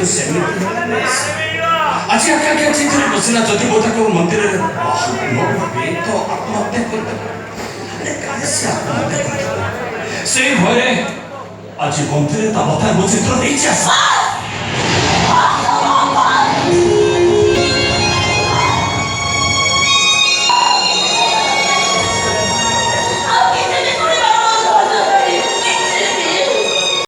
କିନ୍ତୁ ସେମିତି ଆଜି ଆକାଂକ୍ଷା ଚିଠିରେ ବସିଲା ଯଦି ମୋ ତାକୁ ମନ୍ଦିରରେ ନ ଭାବି ତ ଆତ୍ମହତ୍ୟା କରିଦେବ। କାଳେ ସେ ଆତ୍ମହତ୍ୟା କରିଦେବ ସେଇ ଭୟରେ ଆଜି ମନ୍ଦିରରେ ତା ମଥା ମୋ ଚିତ୍ର ଦେଇଛି ଆସ